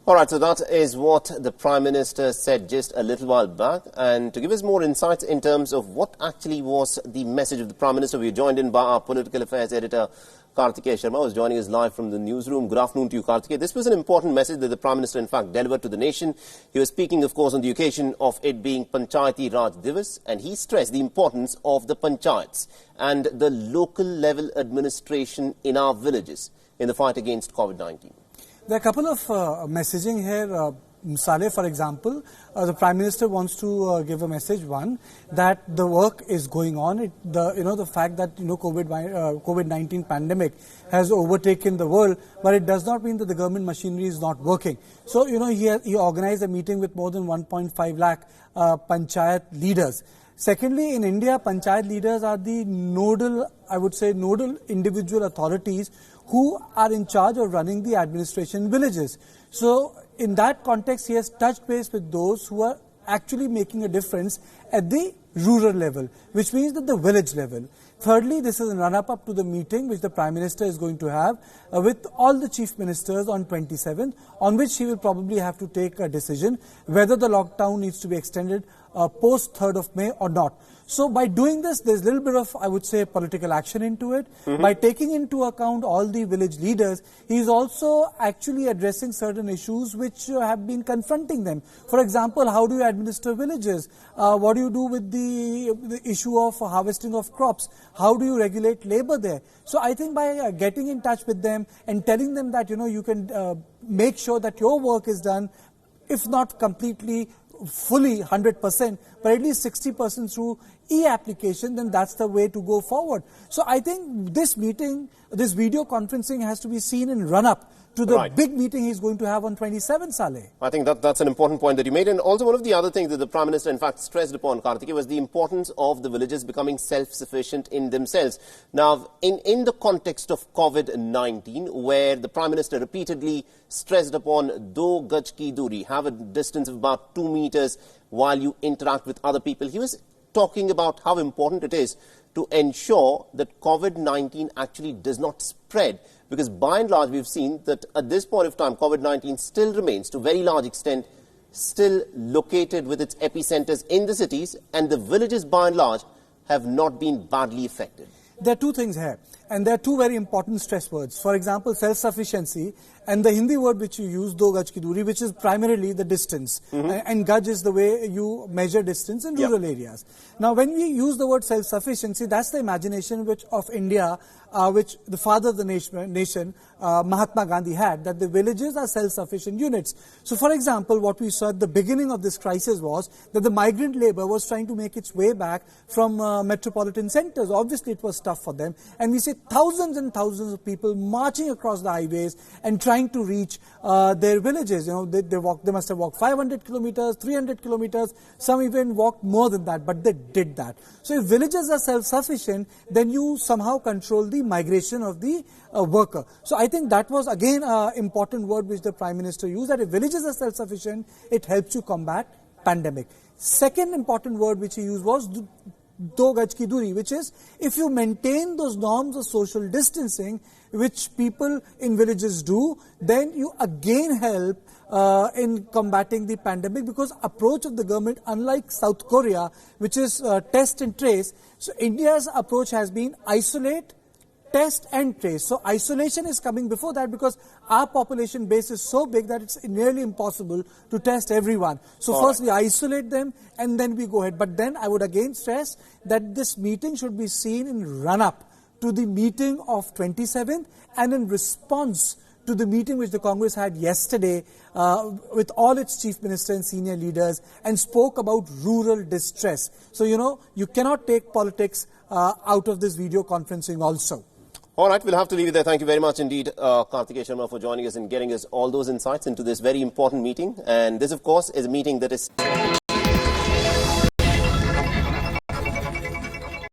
All right, so that is what the Prime Minister said just a little while back. And to give us more insights in terms of what actually was the message of the Prime Minister, we are joined in by our political affairs editor, Karthikeya Sharma, who is joining us live from the newsroom. Good afternoon to you, Karthikeya. This was an important message that the Prime Minister, in fact, delivered to the nation. He was speaking, of course, on the occasion of it being Panhayati Raj Divas, and he stressed the importance of the panchayats and the local level administration in our villages in the fight against COVID-19. There are a couple of messaging here. Saleh, for example, the Prime Minister wants to give a message, one, that the work is going on. The fact that COVID-19 pandemic has overtaken the world, but it does not mean that the government machinery is not working. So, he organized a meeting with more than 1.5 lakh panchayat leaders. Secondly, in India, panchayat leaders are the nodal individual authorities who are in charge of running the administration in villages. So, in that context, he has touched base with those who are actually making a difference at the rural level, which means at the village level. Thirdly, this is a run-up to the meeting which the Prime Minister is going to have with all the Chief Ministers on 27th, on which he will probably have to take a decision whether the lockdown needs to be extended post 3rd of May or not. So by doing this, there's a little bit of, political action into it. By taking into account all the village leaders, he is also actually addressing certain issues which have been confronting them. For example, how do you administer villages? What do you do with the issue of harvesting of crops? How do you regulate labor there? So I think by getting in touch with them and telling them that, you can make sure that your work is done, if not completely, fully 100%, but at least 60% through e-application, then that's the way to go forward. So I think this meeting, this video conferencing has to be seen in run-up to the big meeting he's going to have on 27th, Saleh. I think that's an important point that you made. And also one of the other things that the Prime Minister, in fact, stressed upon, Karthikeya, was the importance of the villages becoming self-sufficient in themselves. Now, in the context of COVID-19, where the Prime Minister repeatedly stressed upon do gaj ki duri, have a distance of about 2 meters while you interact with other people, he was talking about how important it is to ensure that COVID-19 actually does not spread. Because by and large, we've seen that at this point of time, COVID-19 still remains, to a very large extent, still located with its epicenters in the cities, and the villages, by and large, have not been badly affected. There are two things here, and there are two very important stress words. For example, self-sufficiency, and the Hindi word which you use, do gaj ki duri, which is primarily the distance. And gaj is the way you measure distance in rural areas. Now, when we use the word self-sufficiency, that's the imagination of India, which the father of the nation, Mahatma Gandhi, had, that the villages are self-sufficient units. So, for example, what we saw at the beginning of this crisis was that the migrant labor was trying to make its way back from metropolitan centers. Obviously, it was tough for them. And we see thousands and thousands of people marching across the highways and trying to reach their villages. They must have walked 500 kilometers, 300 kilometers. Some even walked more than that, but they did that. So if villages are self-sufficient, then you somehow control the migration of the worker. So I think that was again an important word which the Prime Minister used, that if villages are self-sufficient, it helps you combat pandemic. Second important word which he used was do gaj ki duri, which is if you maintain those norms of social distancing, which people in villages do, then you again help in combating the pandemic, because approach of the government, unlike South Korea, which is test and trace, so India's approach has been isolate, test and trace. So isolation is coming before that, because our population base is so big that it's nearly impossible to test everyone. So first we isolate them and then we go ahead. But then I would again stress that this meeting should be seen in run-up to the meeting of 27th and in response to the meeting which the Congress had yesterday with all its chief ministers and senior leaders, and spoke about rural distress. So, you cannot take politics out of this video conferencing also. All right, we'll have to leave it there. Thank you very much indeed, Karthikeya Sharma, for joining us and getting us all those insights into this very important meeting. And this, of course, is a meeting that is...